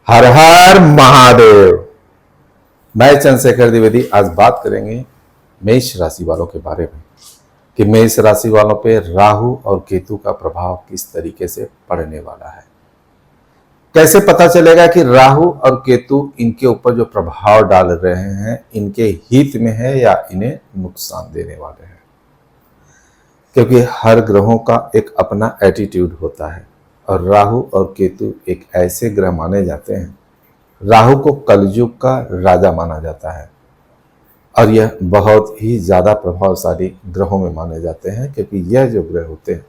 हर हर महादेव। मैं चंद्रशेखर द्विवेदी आज बात करेंगे मेष राशि वालों के बारे में कि मेष राशि वालों पे राहु और केतु का प्रभाव किस तरीके से पड़ने वाला है। कैसे पता चलेगा कि राहु और केतु इनके ऊपर जो प्रभाव डाल रहे हैं इनके हित में है या इन्हें नुकसान देने वाले हैं। क्योंकि हर ग्रहों का एक अपना एटीट्यूड होता है और राहु और केतु एक ऐसे ग्रह माने जाते हैं। राहु को कलयुग का राजा माना जाता है और यह बहुत ही ज्यादा प्रभावशाली ग्रहों में माने जाते हैं, क्योंकि यह जो ग्रह होते हैं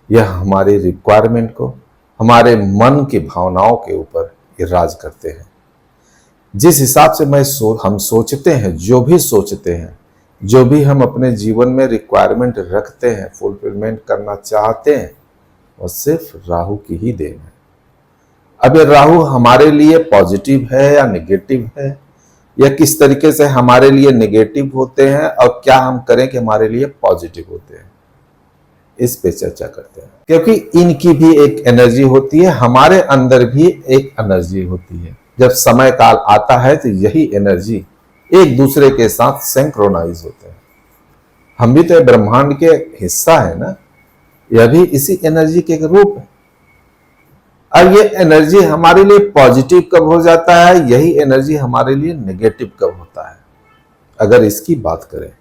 यह हमारी रिक्वायरमेंट को, हमारे मन की भावनाओं के ऊपर ये राज करते हैं। जिस हिसाब से हम सोचते हैं, जो भी सोचते हैं, जो भी हम अपने जीवन में रिक्वायरमेंट रखते हैं, फुलफिलमेंट करना चाहते हैं, वो सिर्फ राहु की ही देन है। अब ये राहु हमारे लिए पॉजिटिव है या नेगेटिव है, या किस तरीके से हमारे लिए नेगेटिव होते हैं और क्या हम करें कि हमारे लिए पॉजिटिव होते हैं, इस पे चर्चा करते हैं। क्योंकि इनकी भी एक एनर्जी होती है, हमारे अंदर भी एक एनर्जी होती है। जब समय काल आता है तो यही एनर्जी एक दूसरे के साथ सिंक्रोनाइज होते हैं। हम भी तो ब्रह्मांड के हिस्सा है ना, यह भी इसी एनर्जी के रूप है। और ये एनर्जी हमारे लिए पॉजिटिव कब हो जाता है, यही एनर्जी हमारे लिए नेगेटिव कब होता है। अगर इसकी बात करें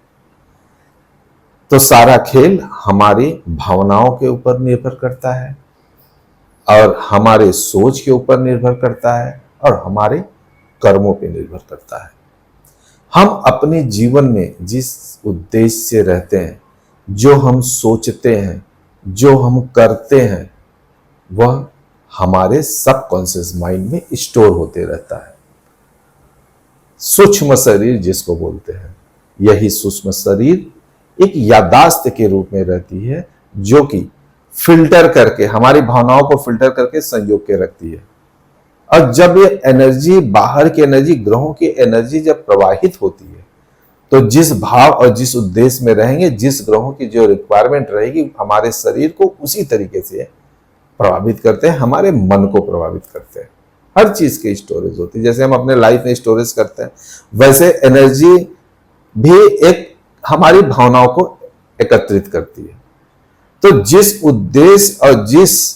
तो सारा खेल हमारी भावनाओं के ऊपर निर्भर करता है और हमारे सोच के ऊपर निर्भर करता है और हमारे कर्मों पे निर्भर करता है। हम अपने जीवन में जिस उद्देश्य से रहते हैं, जो हम सोचते हैं, जो हम करते हैं, वह हमारे सबकॉन्शियस माइंड में स्टोर होते रहता है। सूक्ष्म शरीर जिसको बोलते हैं, यही सूक्ष्म शरीर एक याददाश्त के रूप में रहती है, जो कि फिल्टर करके हमारी भावनाओं को फिल्टर करके संयोग के रखती है। और जब ये एनर्जी, बाहर की एनर्जी, ग्रहों की एनर्जी जब प्रवाहित होती है, तो जिस भाव और जिस उद्देश्य में रहेंगे, जिस ग्रहों की जो रिक्वायरमेंट रहेगी, हमारे शरीर को उसी तरीके से प्रभावित करते हैं, हमारे मन को प्रभावित करते हैं। हर चीज की स्टोरेज होती है। जैसे हम अपने लाइफ में स्टोरेज करते हैं, वैसे एनर्जी भी एक हमारी भावनाओं को एकत्रित करती है। तो जिस उद्देश्य और जिस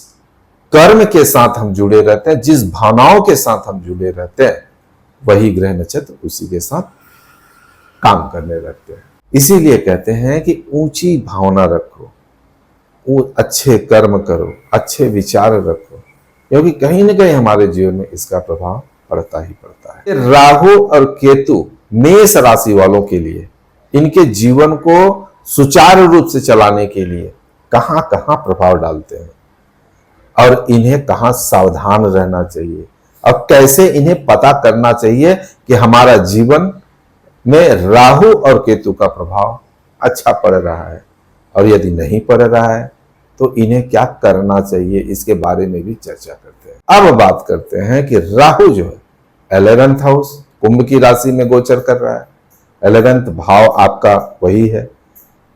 कर्म के साथ हम जुड़े रहते हैं, जिस भावनाओं के साथ हम जुड़े रहते हैं, वही ग्रह नक्षत्र उसी के साथ काम करने लगते हैं। इसीलिए कहते हैं कि ऊंची भावना रखो, अच्छे कर्म करो, अच्छे विचार रखो, क्योंकि कहीं ना कहीं हमारे जीवन में इसका प्रभाव पड़ता ही पड़ता है। राहु और केतु मेष राशि वालों के लिए, इनके जीवन को सुचारू रूप से चलाने के लिए कहां कहां प्रभाव डालते हैं और इन्हें कहां सावधान रहना चाहिए और कैसे इन्हें पता करना चाहिए कि हमारा जीवन में राहु और केतु का प्रभाव अच्छा पड़ रहा है, और यदि नहीं पड़ रहा है तो इन्हें क्या करना चाहिए, इसके बारे में भी चर्चा करते हैं। अब बात करते हैं कि राहु जो है 11th हाउस कुंभ की राशि में गोचर कर रहा है। 11th भाव आपका वही है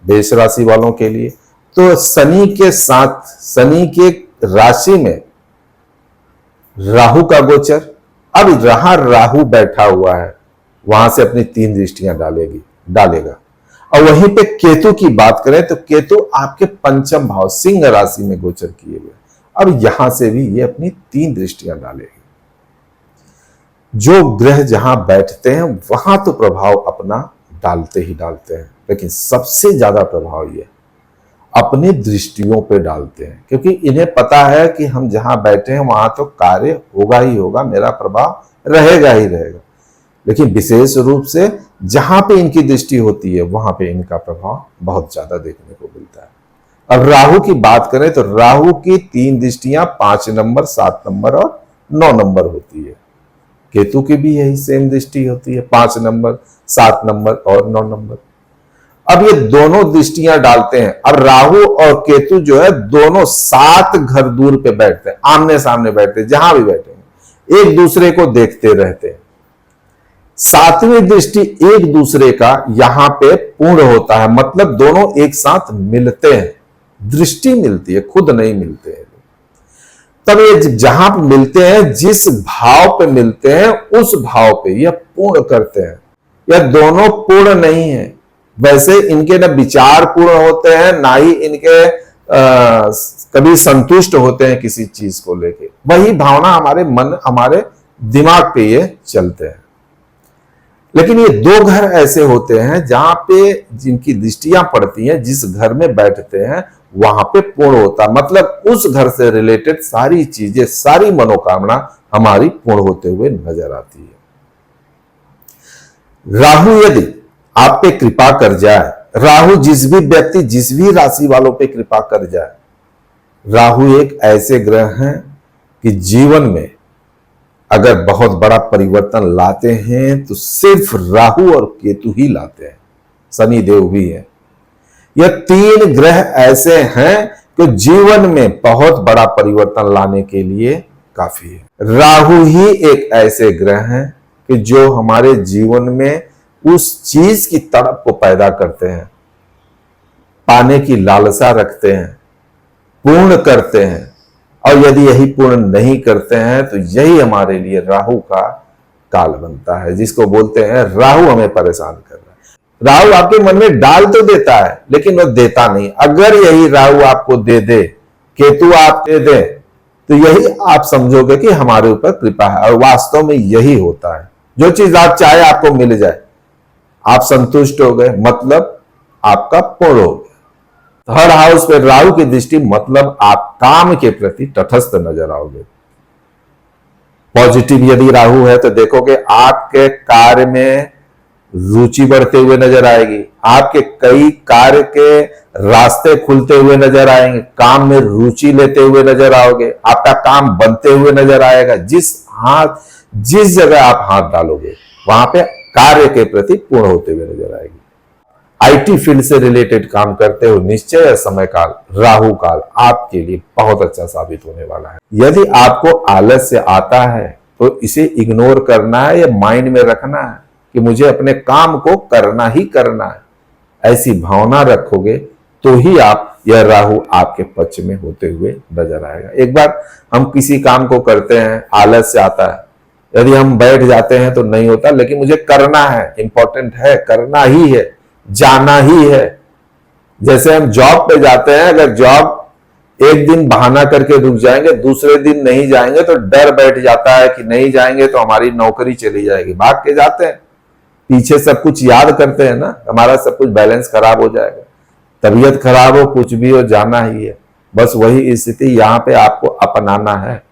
मेष राशि वालों के लिए। तो शनि के साथ, शनि के राशि में राहु का गोचर। अब रहा राहु बैठा हुआ है, वहां से अपनी 3 दृष्टियां डालेगा। और वहीं पे केतु की बात करें तो केतु आपके 5th भाव सिंह राशि में गोचर किए हुए। अब यहां से भी ये अपनी 3 दृष्टियां डालेगी। जो ग्रह जहां बैठते हैं वहां तो प्रभाव अपना डालते ही डालते हैं, लेकिन सबसे ज्यादा प्रभाव ये अपनी दृष्टियों पे डालते हैं, क्योंकि इन्हें पता है कि हम जहां बैठे हैं वहां तो कार्य होगा ही होगा, मेरा प्रभाव रहेगा ही रहेगा। लेकिन विशेष रूप से जहां पे इनकी दृष्टि होती है वहां पे इनका प्रभाव बहुत ज्यादा देखने को मिलता है। अब राहु की बात करें तो राहु की 3 दृष्टियां 5 नंबर, 7 नंबर और 9 नंबर होती है। केतु की भी यही सेम दृष्टि होती है, 5 नंबर, 7 नंबर और 9 नंबर। अब ये दोनों दृष्टियां डालते हैं। अब राहु और केतु जो है दोनों 7 घर दूर पे बैठते हैं, आमने सामने बैठते हैं, जहां भी बैठे हैं एक दूसरे को देखते रहते हैं। 7वीं दृष्टि एक दूसरे का यहां पे पूर्ण होता है, मतलब दोनों एक साथ मिलते हैं, दृष्टि मिलती है, खुद नहीं मिलते हैं। तब ये जहां पे मिलते हैं, जिस भाव पे मिलते हैं, उस भाव पे यह पूर्ण करते हैं। यह दोनों पूर्ण नहीं है। वैसे इनके न विचार पूर्ण होते हैं, ना ही इनके कभी संतुष्ट होते हैं किसी चीज को लेके। वही भावना हमारे मन, हमारे दिमाग पे ये चलते हैं। लेकिन ये दो घर ऐसे होते हैं जहां पे जिनकी दृष्टियां पड़ती हैं, जिस घर में बैठते हैं वहां पे पूर्ण होता, मतलब उस घर से रिलेटेड सारी चीजें, सारी मनोकामना हमारी पूर्ण होते हुए नजर आती है। राहु यदि आप पे कृपा कर जाए, राहु जिस भी व्यक्ति, जिस भी राशि वालों पे कृपा कर जाए, राहु एक ऐसे ग्रह हैं कि जीवन में अगर बहुत बड़ा परिवर्तन लाते हैं तो सिर्फ राहु और केतु ही लाते हैं, शनि देव भी है। यह तीन ग्रह ऐसे हैं कि जीवन में बहुत बड़ा परिवर्तन लाने के लिए काफी है। राहु ही एक ऐसे ग्रह हैं कि जो हमारे जीवन में उस चीज की तड़प को पैदा करते हैं, पाने की लालसा रखते हैं, पूर्ण करते हैं, और यदि यही पूर्ण नहीं करते हैं तो यही हमारे लिए राहु का काल बनता है, जिसको बोलते हैं राहु हमें परेशान कर रहा है। राहु आपके मन में डाल तो देता है लेकिन वह देता नहीं। अगर यही राहु आपको दे दे, केतु आप दे दे, तो यही आप समझोगे कि हमारे ऊपर कृपा है, और वास्तव में यही होता है। जो चीज आप चाहे आपको मिल जाए, आप संतुष्ट हो गए, मतलब आपका पूर्ण हो गया। थर्ड हाउस पे राहु की दृष्टि, मतलब आप काम के प्रति तटस्थ नजर आओगे। पॉजिटिव यदि राहु है तो देखोगे आपके कार्य में रुचि बढ़ते हुए नजर आएगी, आपके कई कार्य के रास्ते खुलते हुए नजर आएंगे, काम में रुचि लेते हुए नजर आओगे, आपका काम बनते हुए नजर आएगा। जिस जगह आप हाथ डालोगे वहां पे कार्य के प्रति पूर्ण होते हुए नजर आएगी। आईटी फील्ड से रिलेटेड काम करते हो, निश्चय समय काल, राहु काल आपके लिए बहुत अच्छा साबित होने वाला है। यदि आपको आलस्य आता है तो इसे इग्नोर करना है या माइंड में रखना है कि मुझे अपने काम को करना ही करना है। ऐसी भावना रखोगे तो ही आप, यह राहु आपके पक्ष में होते हुए नजर आएगा। एक बार हम किसी काम को करते हैं, आलस्य आता है, यदि हम बैठ जाते हैं तो नहीं होता, लेकिन मुझे करना है, इंपॉर्टेंट है, करना ही है, जाना ही है। जैसे हम जॉब पे जाते हैं, अगर जॉब एक दिन बहाना करके रुक जाएंगे, दूसरे दिन नहीं जाएंगे तो डर बैठ जाता है कि नहीं जाएंगे तो हमारी नौकरी चली जाएगी, भाग के जाते हैं, पीछे सब कुछ याद करते हैं ना, हमारा सब कुछ बैलेंस खराब हो जाएगा, तबीयत खराब हो, कुछ भी हो, जाना ही है। बस वही स्थिति यहां पे आपको अपनाना है।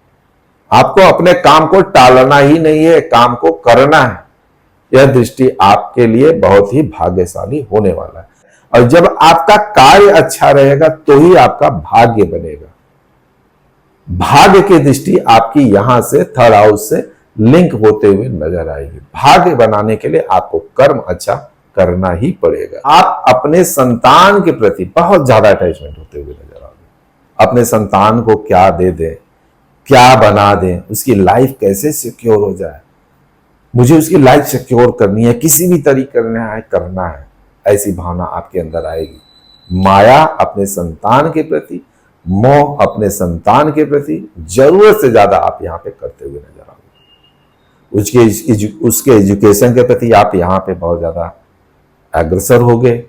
आपको अपने काम को टालना ही नहीं है, काम को करना है। यह दृष्टि आपके लिए बहुत ही भाग्यशाली होने वाला है। और जब आपका कार्य अच्छा रहेगा तो ही आपका भाग्य बनेगा। भाग्य की दृष्टि आपकी यहां से थर्ड हाउस से लिंक होते हुए नजर आएगी। भाग्य बनाने के लिए आपको कर्म अच्छा करना ही पड़ेगा। आप अपने संतान के प्रति बहुत ज्यादा अटैचमेंट होते हुए नजर आओगे। अपने संतान को क्या दे दें, क्या बना दें, उसकी लाइफ कैसे सिक्योर हो जाए, मुझे उसकी लाइफ सिक्योर करनी है, किसी भी तरीके करना है, ऐसी भावना आपके अंदर आएगी। माया अपने संतान के प्रति, मोह अपने संतान के प्रति जरूरत से ज्यादा आप यहाँ पे करते हुए नजर आओगे। उसके एजुकेशन के प्रति आप यहाँ पे बहुत ज्यादा अग्रसर हो गए।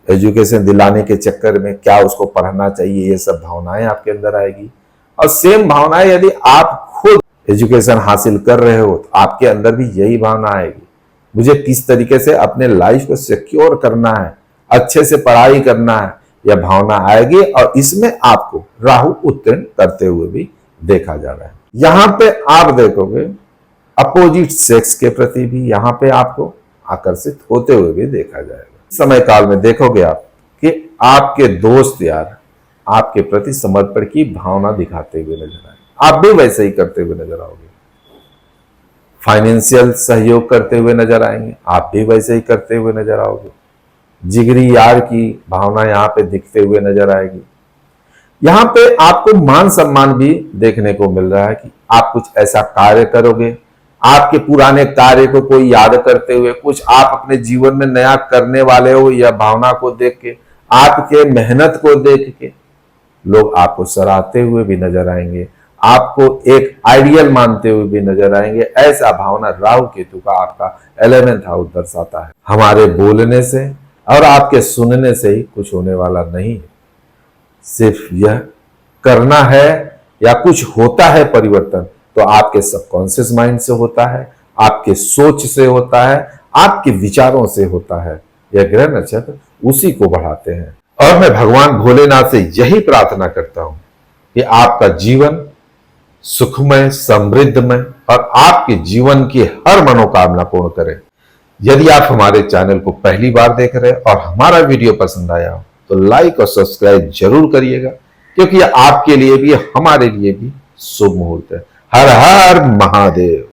एजुकेशन दिलाने के चक्कर में क्या उसको पढ़ना चाहिए, ये सब भावनाएं आपके अंदर आएगी। और सेम भावनाएं यदि आप खुद एजुकेशन हासिल कर रहे हो तो आपके अंदर भी यही भावना आएगी, मुझे किस तरीके से अपने लाइफ को सिक्योर करना है, अच्छे से पढ़ाई करना है, यह भावना आएगी। और इसमें आपको राहु उत्तीर्ण करते हुए भी देखा जा रहा है। यहां पे आप देखोगे अपोजिट सेक्स के प्रति भी यहां पे आपको आकर्षित होते हुए भी देखा जाएगा। समय काल में देखोगे आप कि आपके दोस्त यार आपके प्रति समर्पण की भावना दिखाते हुए नजर आए, आप भी वैसे ही करते हुए नजर आओगे। फाइनेंशियल सहयोग करते हुए नजर आएंगे, आप भी वैसे ही करते हुए नजर आओगे। जिगरी यार की भावना यहाँ पे दिखते हुए नजर आएगी। यहाँ पे आपको मान सम्मान भी देखने को मिल रहा है कि आप कुछ ऐसा कार्य करोगे, आपके पुराने कार्य को कोई याद करते हुए कुछ आप अपने जीवन में नया करने वाले हो, यह भावना को देख के, आपके मेहनत को देख के लोग आपको सराहते हुए भी नजर आएंगे, आपको एक आइडियल मानते हुए भी नजर आएंगे। ऐसा भावना राहु केतु का आपका 11th हाउस दर्शाता है। हमारे बोलने से और आपके सुनने से ही कुछ होने वाला नहीं है। सिर्फ यह करना है या कुछ होता है परिवर्तन तो आपके सबकॉन्शियस माइंड से होता है, आपके सोच से होता है, आपके विचारों से होता है। यह ग्रह नक्षत्र उसी को बढ़ाते हैं। और मैं भगवान भोलेनाथ से यही प्रार्थना करता हूं कि आपका जीवन सुखमय, समृद्धमय और आपके जीवन की हर मनोकामना पूर्ण करें। यदि आप हमारे चैनल को पहली बार देख रहे हैं और हमारा वीडियो पसंद आया हो तो लाइक और सब्सक्राइब जरूर करिएगा, क्योंकि आपके लिए भी हमारे लिए भी शुभ मुहूर्त है। हर हर महादेव।